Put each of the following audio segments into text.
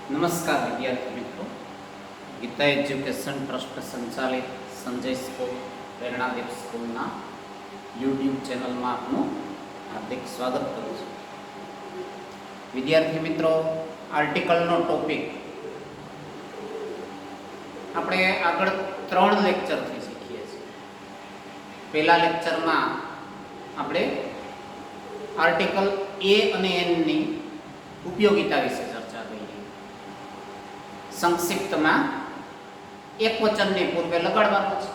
નમસ્કાર વિદ્યાર્થી મિત્રો, ગીતા એજ્યુકેશન ટ્રસ્ટ સંચાલિત સંજય સ્કૂલ પ્રેરણાદીપ સ્કૂલના યુટ્યુબ ચેનલમાં આપનું હાર્દિક સ્વાગત કરું છું. વિદ્યાર્થી મિત્રો, આર્ટિકલનો ટોપિક આપણે આગળ 3 લેક્ચરથી શીખીએ છીએ. પહેલા લેક્ચરમાં આપણે આર્ટિકલ એ અને એનની ઉપયોગિતા વિશે ચર્ચા કરી. સંક્ષિપ્તમાં એકવચનની પૂર્વે લગાડવાનું છે.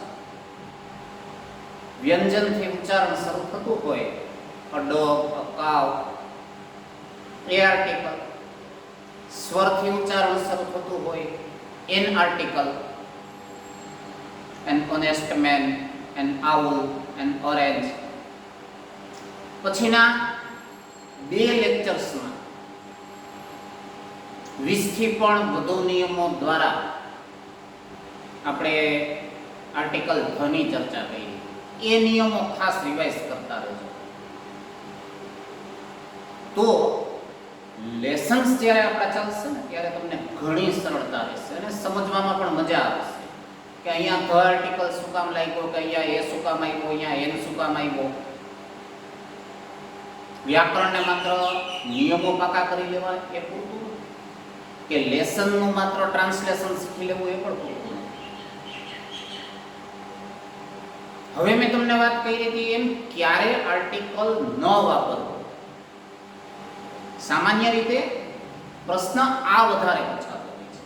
વ્યંજનથી ઉચ્ચારણ શરૂ થતું હોય અ ડોગ, અ કાવ, એ આર્ટિકલ. સ્વરથી ઉચ્ચારણ શરૂ થતું હોય an article, an honest man, an owl, an orange. પછીના 2 લેક્ચર્સમાં 20 થી પણ વધુ નિયમો દ્વારા આપણે આર્ટિકલ ધની ચર્ચા કરી. એ નિયમો ખાસ રિવાઇઝ કરતા રહેજો. તો લેસન્સ જ્યારે આપણા ચાલશે ને ત્યારે તમને ઘણી સરળતા રહેશે અને સમજવામાં પણ મજા આવશે કે અહીંયા ધ આર્ટિકલ શું કામ લાગ્યો, કે અહીંયા એ શું કામ આવ્યો, અહીંયા એન શું કામ આવ્યો. વ્યાકરણને માત્ર નિયમો પાકા કરી લેવા એ પૂરતું નથી, કે લેસનનું માત્ર ટ્રાન્સલેશન શીખી લેવું એ પણ પૂરતું નથી. હવે મેં તમને વાત કરી હતી એમ ક્યારે આર્ટિકલ ન વાપરવો. સામાન્ય રીતે પ્રશ્ન આ વધારે પૂછાતો હોય છે,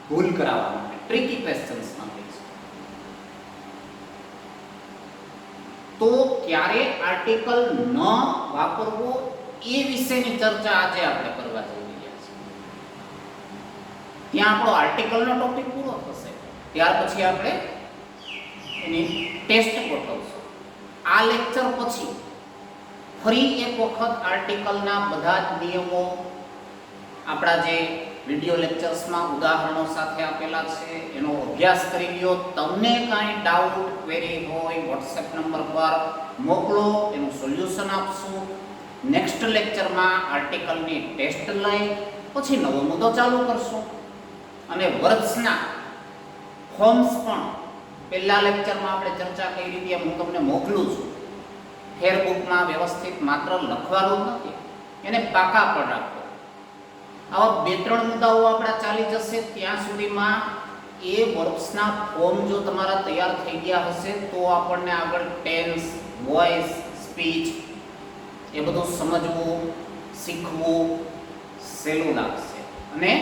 ભૂલ કરાવવા માટે, ટ્રિકી ક્વેશ્ચન્સ માટે છે. તો ક્યારે આર્ટિકલ ન વાપરવો એ વિશેની ચર્ચા આજે આપણે કરવા જઈ રહ્યા છીએ. ત્યાં આપણો આર્ટિકલનો ટોપિક પૂરો થશે, ત્યાર પછી આપણે એની ટેસ્ટ ગોઠવશું. આ લેક્ચર પછી ફરી એક વખત આર્ટિકલના બધા જ નિયમો આપણા જે વિડિયો લેક્ચર્સમાં ઉદાહરણો સાથે આપેલા છે એનો અભ્યાસ કરી લ્યો. તમને કાંઈ ડાઉટ, ક્વેરી હોય WhatsApp નંબર પર મોકલો, એનું સોલ્યુશન આપશું. નેક્સ્ટ લેક્ચરમાં આર્ટિકલની ટેસ્ટ લઈ પછી નવો મુદ્દો ચાલુ કરશું. અને વર્ડ્સના ફોર્મ્સ પણ પહેલા લેક્ચરમાં આપણે ચર્ચા કરી હતી એમ હું તમને મોકલું છું. ફેરબુકમાં વ્યવસ્થિત માત્ર લખવાનું નથી, એને પાકા પર રાખો. આવા 2-3 મુદ્દાઓ આપણા ચાલી જશે. ત્યાં સુધીમાં એ વર્બ્સના ફોર્મ જો તમારા તૈયાર થઈ ગયા હશે તો આપણને આગળ ટેન્સ, વોઇસ, સ્પીચ એ બધું સમજવું, શીખવું સહેલું લાગશે અને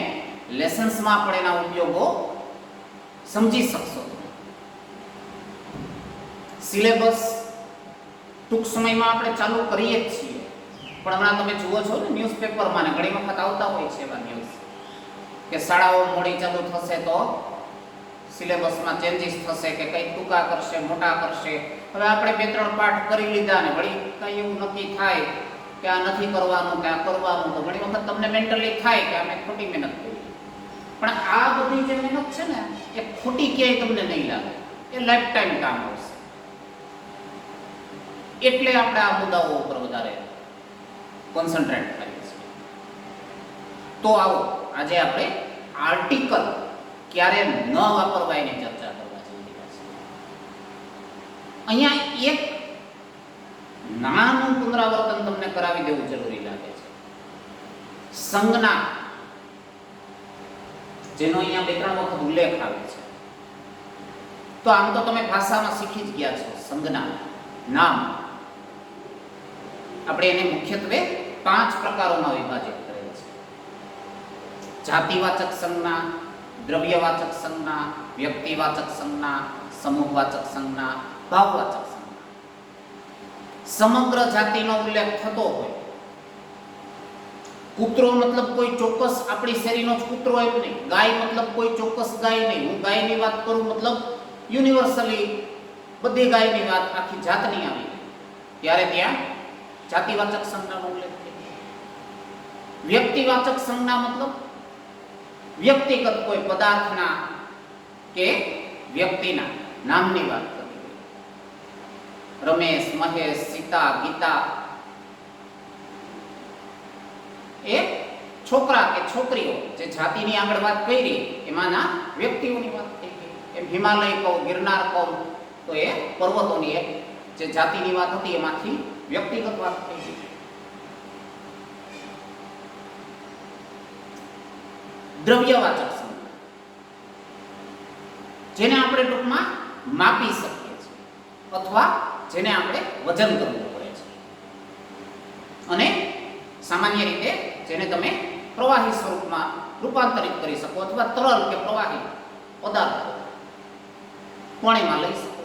લેસન્સમાં પણ એના ઉપયોગો સમજી શકશો. સિલેબસ ટૂંક સમયમાં આપણે ચાલુ કરીએ જ છીએ, પણ હમણાં તમે જુઓ છો ને ન્યૂઝપેપરમાં ને ઘણી વખત આવતા હોય છે એવા ન્યૂઝ કે શાળાઓ મોડી ચાલુ થશે તો સિલેબસમાં ચેન્જીસ થશે, કે કંઈ ટૂંકા કરશે, મોટા કરશે. હવે આપણે 2-3 પાઠ કરી લીધા ને વળી કંઈ એવું નક્કી થાય કે આ નથી કરવાનું કે આ કરવાનું, તો ઘણી વખત તમને મેન્ટલી થાય કે અમે ખોટી મહેનત કરી. પણ આ બધી જે મહેનત છે ને એ ખોટી ક્યાંય તમને નહીં લાગે, એ લાઈફ ટાઈમ કામ આવશે. એટલે આપણે આ મુદ્દાઓ ઉપર વધારે કોન્સન્ટ્રેટ કરીએ છીએ. તો આવો આજે આપણે આર્ટિકલ ક્યારે ન વાપરવા એની ચર્ચા કરવા જઈ રહ્યા છીએ. અહીંયા એક નાનું પુનરાવર્તન તમને કરાવી દેવું જરૂરી લાગે છે. સંજ્ઞા, જેનો અહીંયા 2-3 વખત ઉલ્લેખ આવે છે. તો આમ તો તમે ભાષામાં શીખી જ ગયા છો. સંજ્ઞા, નામ, આપણે એને મુખ્યત્વે 5 પ્રકારોમાં વિભાજિત કરેલ છે. જાતિવાચક સંજ્ઞા, દ્રવ્યવાચક સંજ્ઞા, વ્યક્તિવાચક સંજ્ઞા, સમૂહવાચક સંજ્ઞા, ભાવવાચક સંજ્ઞા. સમગ્ર જાતિનો ઉલ્લેખ થતો હોય, કૂતરો મતલબ કોઈ ચોક્કસ આપણી શેરીનો જ કૂતરો એમ નહીં, ગાય મતલબ કોઈ ચોક્કસ ગાય નહીં. હું ગાયની વાત કરું મતલબ યુનિવર્સલી બધી ગાયની વાત આખી જાતની આવી, ત્યારે ત્યાં જાતિવાચક સંજ્ઞાનો ઉલ્લેખ થાય. વ્યક્તિવાચક સંજ્ઞા મતલબ વ્યક્તિગત કોઈ પદાર્થના કે વ્યક્તિના નામની વાત કરવી. રમેશ, મહેશ, સીતા, ગીતા એ છોકરા કે છોકરીઓ જે જાતિની આગળ વાત કરી એમાંના વ્યક્તિઓની વાત થઈ ગઈ. એમ હિમાલય કહું, ગિરનાર કહું તો એ પર્વતોની એક જે જાતિની વાત હતી એમાંથી વ્યક્તિગત વાત થઈ ગઈ. દ્રવ્યવાચક સંજ્ઞા જેને આપણે ટૂંકમાં માપી શકીએ છીએ અથવા જેને આપણે વજન કરવું પડે છે અને સામાન્ય રીતે જેને તમે પ્રવાહી સ્વરૂપમાં રૂપાંતરિત કરી શકો અથવા તરલ કે પ્રવાહી પદાર્થો પણ એમાં લઈ શકો.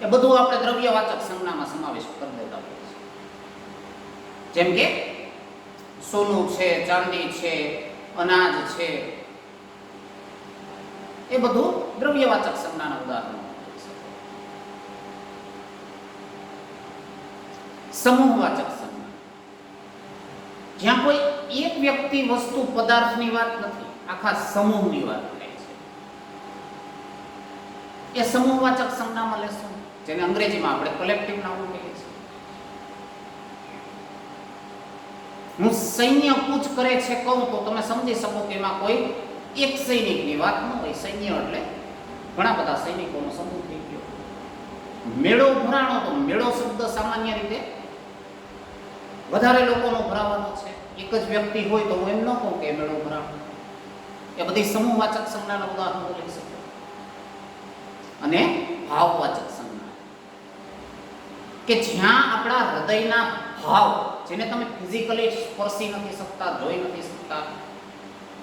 એ બધું આપણે દ્રવ્યવાચક સંજ્ઞામાં સમાવેશ કરી દેતા હોઈએ છીએ. જેમ કે સોનું છે, ચાંદી છે, અનાજ છે, એ બધું દ્રવ્યવાચક સંજ્ઞાના ઉદાહરણો. સમૂહવાચક સંજ્ઞા જ્યાં કોઈ એક વ્યક્તિ, વસ્તુ, પદાર્થની વાત નથી, આખા સમૂહની વાત થાય છે. એ સમૂહવાચક સંજ્ઞામાં લેશું, જેને અંગ્રેજીમાં આપણે કલેક્ટિવ નાઉન કહીએ છીએ. હું સૈન્ય કૂચ કરે છે કહું તો તમે સમજી શકો કે એમાં કોઈ એક સૈનિકની વાત ન હોય. સૈન્ય એટલે ઘણા બધા સૈનિકોનો સમૂહ થઈ ગયો. મેળો ભરાણો તો મેળો શબ્દ સામાન્ય રીતે વધારે લોકોનો ભરાવાનો છે. એક જ વ્યક્તિ હોય તો હું એમ ન કહું કે મેળો ભરાણો. એ બધી સમૂહવાચક સંજ્ઞાના ઉદાહરણો લઈ શકો. અને ભાવવાચક સંજ્ઞા કે જ્યાં આપણા હૃદયના ભાવ, જેને તમે ફિઝિકલી સ્પર્શી નથી શકતા, જોઈ નથી શકતા,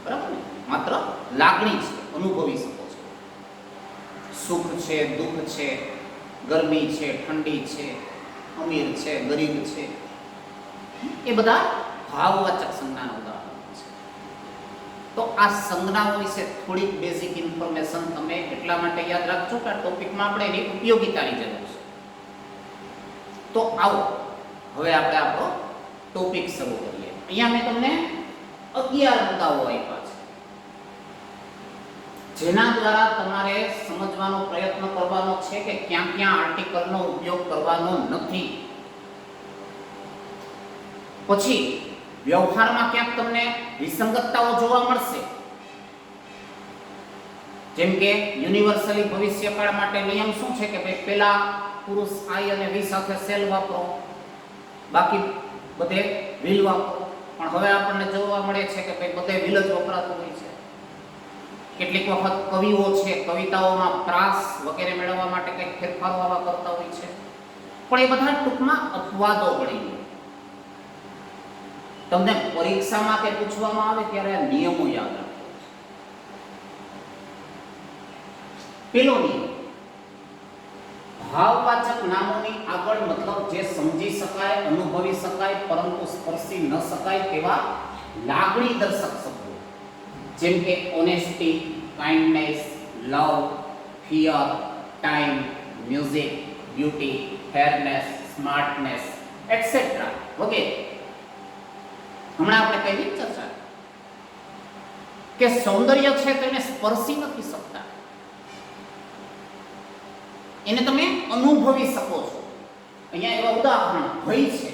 બરાબર ને, માત્ર લાગણી છે, અનુભવી શકો છો. સુખ છે, દુઃખ છે, ગરમી છે, ઠંડી છે, અમીર છે, ગરીબ છે, એ બધા ભાવવાચક સંજ્ઞાના ઉદાહરણો છે. તો આ સંજ્ઞાઓ વિશે થોડીક બેઝિક ઇન્ફોર્મેશન તમે એટલા માટે યાદ રાખજો કે આ ટોપિકમાં આપણે એની ઉપયોગિતાની જરૂર છે. તો આવો હવે આપણે આપણો ટોપિક શરૂ કરીએ. અહીંયા મેં તમને 11 મુદ્દાઓ આપ્યા છે, જેના દ્વારા તમારે સમજવાનો પ્રયત્ન કરવાનો છે કે ક્યાં ક્યાં આર્ટિકલનો ઉપયોગ કરવાનો નથી. પછી વ્યવહારમાં ક્યાંક તમને વિસંગતતાઓ જોવા મળશે. જેમ કે યુનિવર્સલી ભવિષ્યકાળ માટે નિયમ શું છે કે ભાઈ પહેલા પુરુષ આઈ અને વી સાથે સેલ વાપરો, બાકી બધે વિલ વાપરો. પણ હવે આપણને જોવા મળે છે કે ભાઈ બધે વિલ જ વપરાતું હોય છે. કેટલીક વખત કવિઓ છે, કવિતાઓમાં પ્રાસ વગેરે મેળવવા માટે કંઈક ફેરફારો આવા કરતા હોય છે. પણ એ બધા ટૂંકમાં અપવાદો ગણી લો. તમને પરીક્ષામાં કે પૂછવામાં આવે ત્યારે આ નિયમો યાદ રાખો. પેલો નિયમ, ભાવવાચક નામોની આગળ મતલબ જે સમજી શકાય, અનુભવી શકાય પરંતુ સ્પર્શી ન શકાય તેવા લાગણી દર્શક શબ્દો, જેમ કે honesty, kindness, love, fear, time, music, beauty, fairness, smartness etcetera વગેરે. હમણાં આપણે કઈ ચર્ચા કે સૌંદર્ય છે તો એને સ્પર્શી નથી શકતા, એને તમે અનુભવી શકો છો. અહીંયા એવા ઉદાહરણ ભય છે,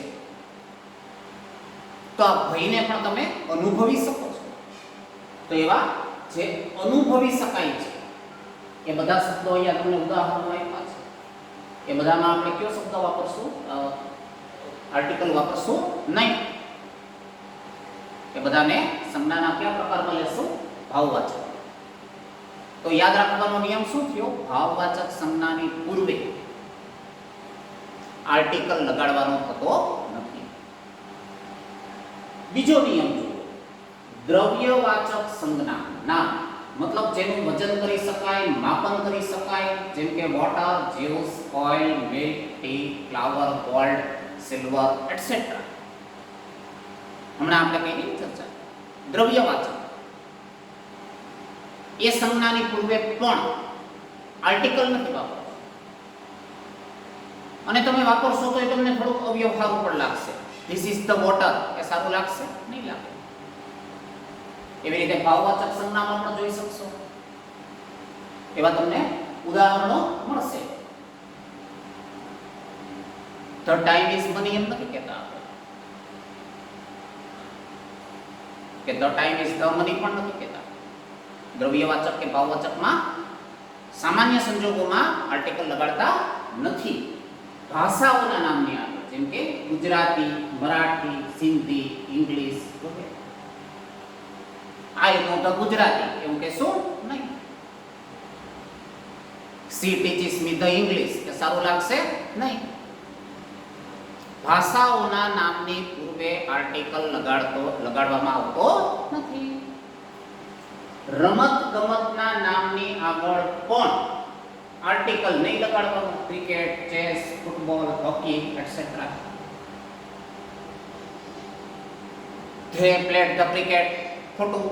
તો આ ભયને પણ તમે અનુભવી શકો છો. તો એવા જે અનુભવી શકાય છે એ બધા શબ્દો અહીંયા તમને ઉદાહરણો આપ્યા છે. એ બધામાં આપણે કયો શબ્દ વાપરશું? આર્ટિકલ વાપરશું નહીં. એ બધાને સંજ્ઞાના કયા પ્રકારમાં લેશું? ભાવવાચક. તો યાદ રાખવાનો નિયમ શું થયો? ભાવવાચક સંજ્ઞાની પૂર્વે આર્ટિકલ લગાડવાનો થતો નથી. બીજો નિયમ જુઓ, દ્રવ્યવાચક સંજ્ઞા નામ મતલબ જેનું વજન કરી શકાય, માપન કરી શકાય, જેમ કે water, juice, oil, milk, T, flower, gold, silver etcetera. હમણાં આપણે કઈ ચર્ચા દ્રવ્યવાચક. એ સંજ્ઞાની પૂર્વે પણ આર્ટિકલ નથી વાપરવું. અને તમે વાપરશો તો એ તમને થોડુંક અવ્યવહારુ પણ લાગશે. ધીસ ઇઝ ધ વોટર, એ સારું લાગશે નહીં લાગે. એવી રીતે ભાવવાચક સંજ્ઞામાં પણ જોઈ શકશો. એવા તમને ઉદાહરણો મળશે. ધ ટાઈમ ઇઝ મની એમ નથી કહેતા. કે the time is the money પણ નથી કહેતા. દ્રવ્યવાચક કે ભાવવાચકમાં સામાન્ય સંજોગોમાં આર્ટિકલ લગાડતા નથી. ભાષાઓના નામની આગળ જેમ કે ગુજરાતી, મરાઠી, સિંધી, ઇંગ્લિશ વગેરે. આઈ નો ધ ગુજરાતી એવું કહેશું નહીં. C teaches me the English કે સારું લાગશે નહીં. ભાષાઓના નામની પૂર્વે આર્ટિકલ લગાડવામાં આવતો નથી. રમત ગમતના નામની આગળ પણ આર્ટિકલ નહીં લગાડવાનું. Cricket, chess, football, hockey etcetera. They played the cricket, ખોટું.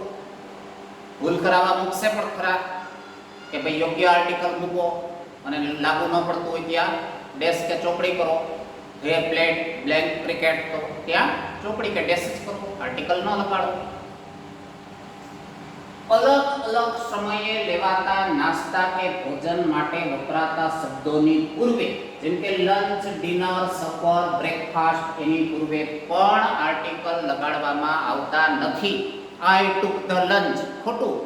ભૂલ કરાવવા મૂકશે પણ ખરા કે ભાઈ યોગ્ય આર્ટિકલ મૂકો અને લાગુ ન પડતું હોય ત્યાં ડેશ કે ચોપડી કરો. ધે પ્લેડ બ્લેન્ક ક્રિકેટ તો ત્યાં ચોપડી કે ડેશ જ કરો, આર્ટિકલ ન લગાડો. અલગ અલગ સમયે લેવાતા નાસ્તા કે ભોજન માટે વપરાતા શબ્દોની પૂર્વે જેમ કે લંચ, ડિનર, સપર, બ્રેકફાસ્ટ એની પૂર્વે પણ આર્ટિકલ લગાડવામાં આવતા નથી. આઈ ટુક ધ લંચ, ખોટું.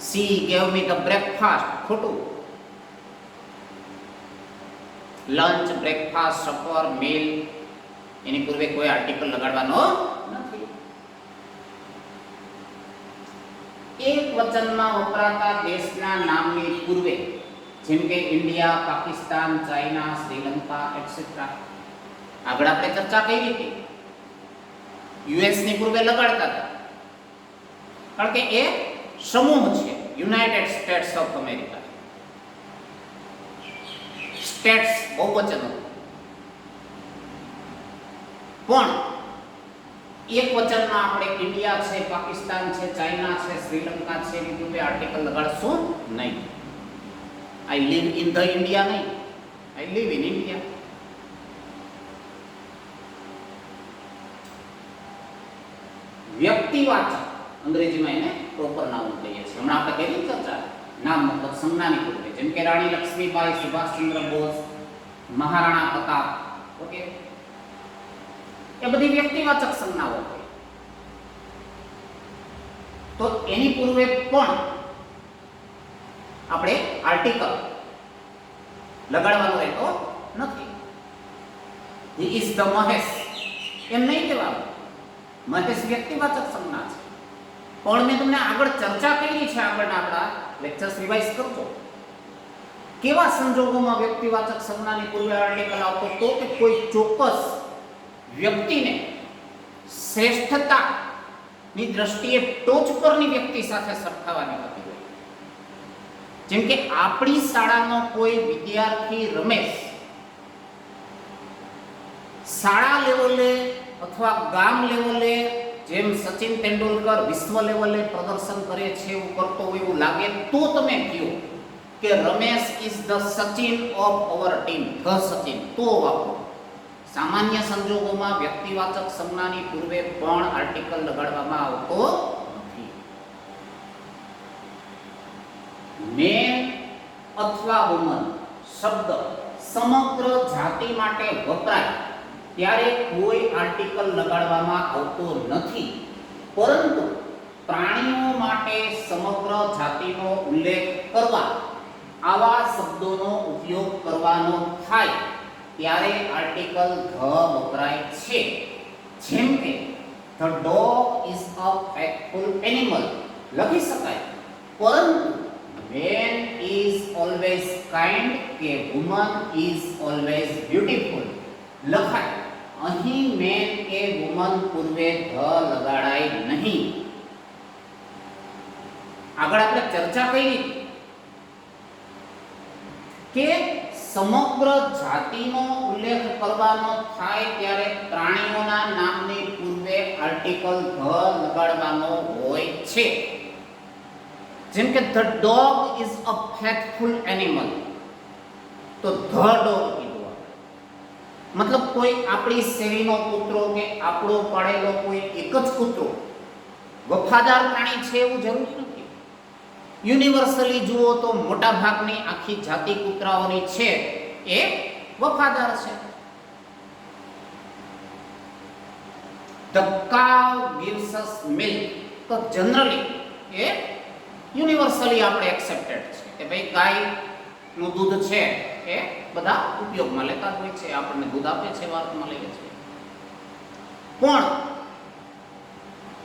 C gave me the breakfast, ખોટું. લંચ, બ્રેકફાસ્ટ, સપર, મીલ એની પૂર્વે કોઈ આર્ટિકલ લગાડવાનો નથી. એક વચનમાં વપરાતા દેશના નામની પૂર્વે જેમ કે India, Pakistan, China, Sri Lanka etcetera. આગળ આપણે ચર્ચા કરી હતી. યુએસ ની પૂર્વે લગાડતા હતા કારણ કે એ સમૂહ છે, United states of America. States બહુવચન હતું પણ એક વચનમાં આપણે ઇન્ડિયા છે, પાકિસ્તાન છે, ચાઇના છે, શ્રીલંકા છે એની પૂર્વે આર્ટિકલ લગાડશું નહીં. I live in the India નહીં, આઈ લીવ ઇન ઇન્ડિયા. વ્યક્તિવાચક અંગ્રેજીમાં એને પ્રોપર નાઉન કહીએ છીએ. હમણાં આપણે કઈ ચર્ચા નામ મતલબ સંજ્ઞાની પૂર્વે જેમ કે રાણી લક્ષ્મીબાઈ, સુભાષચંદ્ર બોઝ, મહારાણા પ્રતાપ વગેરે એ બધી વ્યક્તિવાચક સંજ્ઞાઓ હોય તો એની પૂર્વે પણ આપણે આર્ટિકલ લગાડવાનો રહેતો નથી. હી ઇઝ ધ મહેશ એમ નહીં કહેવાનું. મહેશ વ્યક્તિવાચક સંજ્ઞા છે પણ મેં તમને આગળ ચર્ચા કરી છે, આગળના આપણા લેક્ચર્સ રિવાઇઝ કરજો. કેવા સંજોગોમાં વ્યક્તિવાચક સંજ્ઞાની પૂર્વે આર્ટિકલ આવતો તો કે કોઈ ચોક્કસ વ્યક્તિને શ્રેષ્ઠતાની દ્રષ્ટિએ ટોચ પરની વ્યક્તિ સાથે સરખાવવાની હોતી હોય. જેમ કે આપણી શાળાનો કોઈ વિદ્યાર્થી રમેશ શાળા લેવલે અથવા ગામ લેવલે જેમ સચિન તેંડુલકર વિશ્વ લેવલે પ્રદર્શન કરે છે એવું કરતો હોય એવું લાગે તો તમે કહો કે Ramesh is the Sachin of our team, the Sachin, તો વાપરો. સામાન્ય સંજોગોમાં વ્યક્તિવાચક સંજ્ઞાની પૂર્વે પણ આર્ટિકલ લગાડવામાં આવતો નથી. મેન અથવા વુમન શબ્દ સમગ્ર જાતિ માટે વપરાય ત્યારે કોઈ આર્ટિકલ લગાડવામાં આવતો નથી, પરંતુ પ્રાણીઓ માટે સમગ્ર જાતિનો ઉલ્લેખ કરવા આવા શબ્દોનો ઉપયોગ કરવાનો થાય ત્યારે આર્ટિકલ ધ વપરાય છે. જેમ કે the dog is a faithful animal લખી શકાય, પરંતુ મેન ઇઝ ઓલવેઝ કાઇન્ડ કે વુમન ઇઝ ઓલવેઝ બ્યુટીફુલ લખાય. અહીં મેન કે વુમન પૂર્વે ધ લગાડાય નહીં. આગળ આપણે ચર્ચા કરી કે સમગ્ર જાતિનો ઉલ્લેખ કરવાનો થાય ત્યારે પ્રાણીઓના નામની પૂર્વે આર્ટિકલ ધ લગાડવાનો હોય છે. જેમ કે the dog is a faithful animal તો ધ ડોગ કીધું, મતલબ કોઈ આપણી શેરીનો કૂતરો કે આપણો પાળેલો કોઈ એક જ કૂતરો વફાદાર પ્રાણી છે એવું જરૂરી નથી. યુનિવર્સલી જુઓ તો મોટા ભાગની આખી જાતિ કૂતરાઓની છે એ વફાદાર છે. The cow gives us milk. તો જનરલી એ યુનિવર્સલી આપણે એક્સેપ્ટેડ છે કે ભાઈ ગાયનું દૂધ છે એ બધા ઉપયોગમાં લેતા હોય છે, આપણને દૂધ આપે છે, વાતમાં લઈએ છે. પણ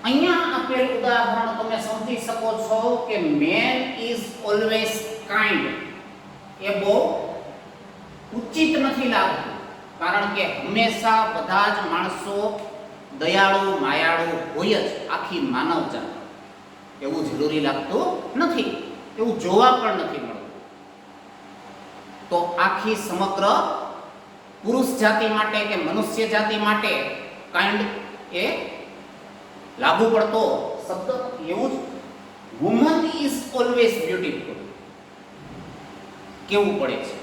અહીંયા આપેલ ઉદાહરણ તમે સમજી શકો છો કે મેન ઇઝ ઓલવેઝ કાઇન્ડ એ બહુ ઉચિત નથી લાગતું, કારણ કે હંમેશા બધા જ માણસો દયાળુ માયાળુ હોય જ આખી માનવજાત, એવું જરૂરી લાગતું નથી, એવું જોવા પણ નથી મળતું. તો આખી સમગ્ર પુરુષ જાતિ માટે કે મનુષ્ય જાતિ માટે કાઇન્ડ એ લાગુ પડતો શબ્દ નથી. એવું જ વુમન ઇઝ ઓલવેઝ બ્યુટીફુલ કેવું પડે છે.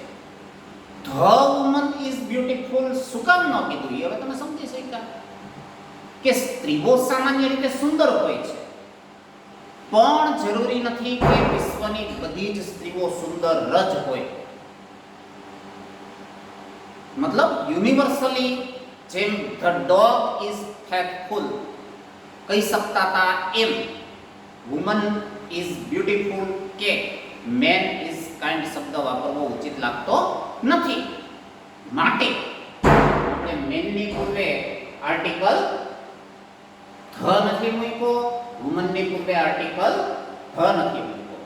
ધ વુમન ઇઝ બ્યુટીફુલ શું કામ ન કીધું એ હવે તમે સમજી શક્યા કે સ્ત્રીઓ સામાન્ય રીતે સુંદર હોય છે, પણ જરૂરી નથી કે વિશ્વની બધી જ સ્ત્રીઓ સુંદર જ હોય. મતલબ યુનિવર્સલી જેમ ધ ડોગ ઇઝ ફેથફુલ કહી શકતા હતા, એમ વુમન ઇઝ બ્યુટીફુલ કે મેન ઇઝ કાઇન્ડ શબ્દ વાપરવો ઉચિત લાગતો નથી. માટે આપણે મેનની પૂર્વે આર્ટિકલ ધ નથી મૂક્યો, વુમનની પૂર્વે આર્ટિકલ ધ નથી મૂક્યો.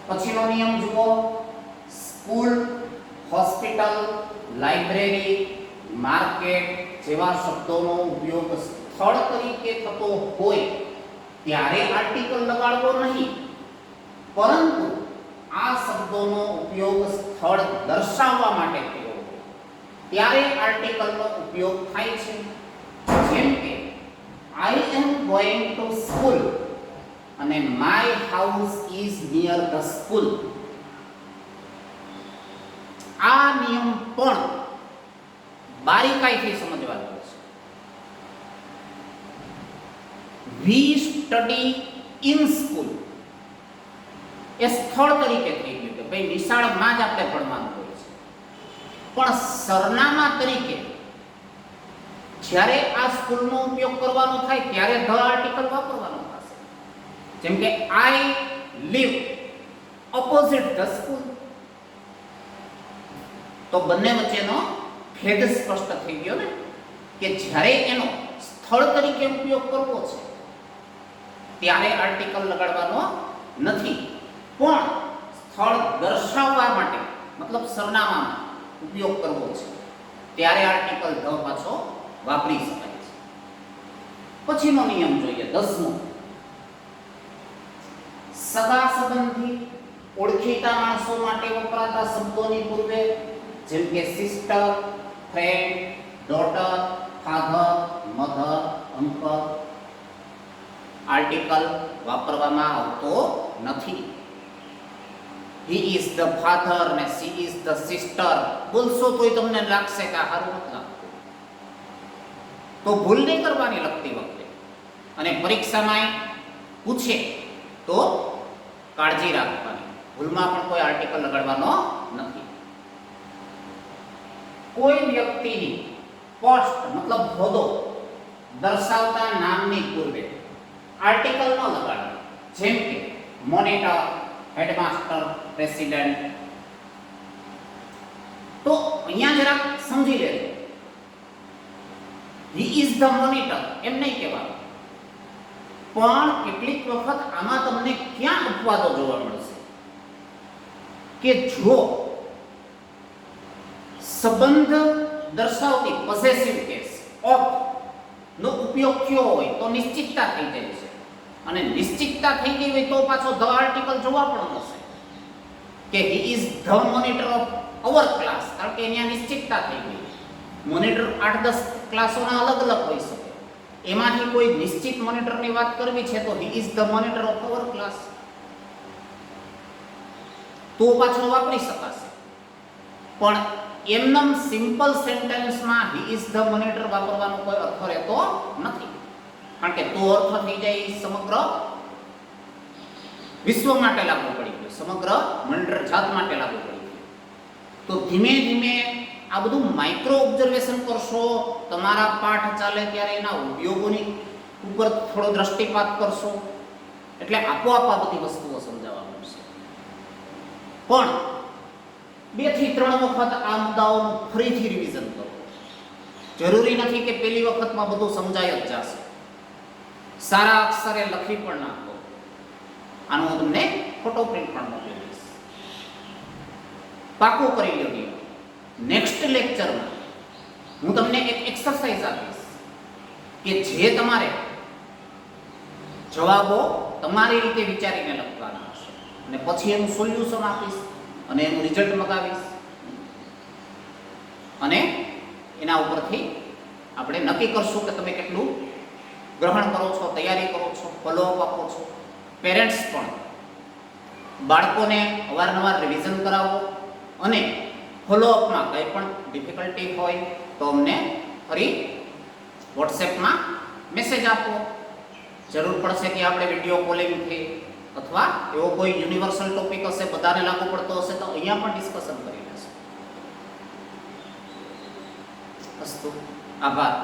પછીનો નિયમ જુઓ. સ્કૂલ, હોસ્પિટલ, લાઇબ્રેરી, માર્કેટ જેવા શબ્દોનો ઉપયોગ સ્થળ તરીકે થતો હોય ત્યારે આર્ટિકલ લગાડવો નહીં, પરંતુ આ શબ્દોનો ઉપયોગ સ્થળ દર્શાવવા માટે થયો ત્યારે આર્ટિકલનો ઉપયોગ થાય છે. જેમ કે I am going to school અને my house is near the school. આ નિયમ પણ બારીકાઈથી સમજવાનો છે. We study in school એ સ્થળ તરીકે થઈ ગયું કે ભાઈ નિશાળમાં જ આપણે ભણવાનું હોય છે, પણ સરનામા તરીકે જ્યારે આ સ્કૂલનો ઉપયોગ કરવાનો થાય ત્યારે ધ આર્ટિકલ વાપરવાનો થશે. જેમ કે I live opposite the school, તો બંને વચ્ચેનો ભેદ સ્પષ્ટ થઈ ગયો ને કે જ્યારે એનો સ્થળ તરીકે ઉપયોગ કરવો છે ત્યારે આર્ટિકલ લગાડવાનો નથી, પણ સ્થળ દર્શાવવા માટે મતલબ સરનામામાં ઉપયોગ કરવો છે ત્યારે આર્ટિકલ ધ પાછો વાપરી શકાય છે. પછીનો નિયમ જોઈએ 10મો. સગા સંબંધી ઓળખીતા માણસો માટે વપરાતા શબ્દોની પૂર્વે જેમ કે sister, friend, daughter, father, mother, uncle article વાપરવામાં આવતો નથી. He is the father ને she is the sister બોલશો તોય તમને લાગશે કે આ સારું નથી લાગતું, તો ભૂલ નહીં કરવાની લખતી વખતે, અને પરીક્ષામાં પૂછે તો કાળજી રાખવાની, ભૂલમાં પણ કોઈ આર્ટિકલ લગાડવાનો નથી. કોઈ વ્યક્તિની પોસ્ટ મતલબ હોદ્દો દર્શાવતા નામની પૂર્વે આર્ટિકલ ન લગાડવું. જેમ કે મોનિટર, હેડમાસ્ટર, પ્રેસિડેન્ટ. તો અહીંયા જરા સમજી લેજો. He is the monitor એમ નહીં કહેવાનું, પણ કેટલીક વખત આમાં તમને ક્યાં અપવાદો જોવા મળશે કે જો સંબંધ દર્શાવતી પોસેસિવ કેસ ઓફ નો ઉપયોગ થયો હોય તો નિશ્ચિતતા થઈ જાય છે, અને નિશ્ચિતતા થઈ ગઈ હોય તો પાછો ધ આર્ટિકલ જોવા પણ મળશે કે he is the monitor of our class, કારણ કે અહીંયા નિશ્ચિતતા થઈ ગઈ. મોનિટર 8-10 ક્લાસોના અલગ અલગ હોઈ શકે, એમાંથી કોઈ નિશ્ચિત મોનિટરની વાત કરવી છે તો he is the monitor of our class તો પાછો વાપરી શકાશે. પણ એમનેમ simple સેન્ટેન્સમાં he is the monitor વાપરવાનો કોઈ અર્થ રહેતો નથી, કારણ કે તો અર્થ થઈ જાય સમગ્ર વિશ્વ માટે લાગુ પડી ગયો, સમગ્ર મોનિટર જાત માટે લાગુ પડી ગયો. તો ધીમે ધીમે આ બધું માઇક્રો ઓબ્ઝર્વેશન કરશો, તમારા પાઠ ચાલે ત્યારે એના ઉપયોગોની ઉપર થોડો દ્રષ્ટિપાત કરશો, એટલે આપોઆપ આ બધી વસ્તુઓ સમજાવવા મળશે. પણ 2 થી 3 વખત આ મુદ્દાઓનું ફરીથી રિવિઝન કરો. જરૂરી નથી કે પહેલી વખતમાં બધું સમજાય જ જશે. સારા અક્ષરે લખી પણ નાખો. આનો હું તમને ફોટો પ્રિન્ટ પણ મોકલી દઈશ. પાકું કરી લો. નેક્સ્ટ લેક્ચરમાં હું તમને એક એક્સરસાઇઝ આપીશ કે જે તમારે જવાબો તમારી રીતે વિચારીને લખવાના હશે, અને પછી એનું સોલ્યુશન આપીશ અને એનું રિઝલ્ટ મગાવીશ, અને એના ઉપરથી આપણે નક્કી કરશું કે તમે કેટલું ગ્રહણ કરો છો, તૈયારી કરો છો, ફોલોઅપ આપો છો. પેરેન્ટ્સ પણ બાળકોને અવારનવાર રિવિઝન કરાવો, અને ફોલોઅપમાં કંઈ પણ ડિફિકલ્ટી હોય તો અમને ફરી વોટ્સએપમાં મેસેજ આપો. જરૂર પડશે કે આપણે વિડીયો કોલિંગથી અથવા એવો કોઈ યુનિવર્સલ ટોપિક હશે, બધાને લાગુ પડતો હશે, તો અહીંયા પણ ડિસ્કશન કરી લેશું. અસ્તુ. આભાર.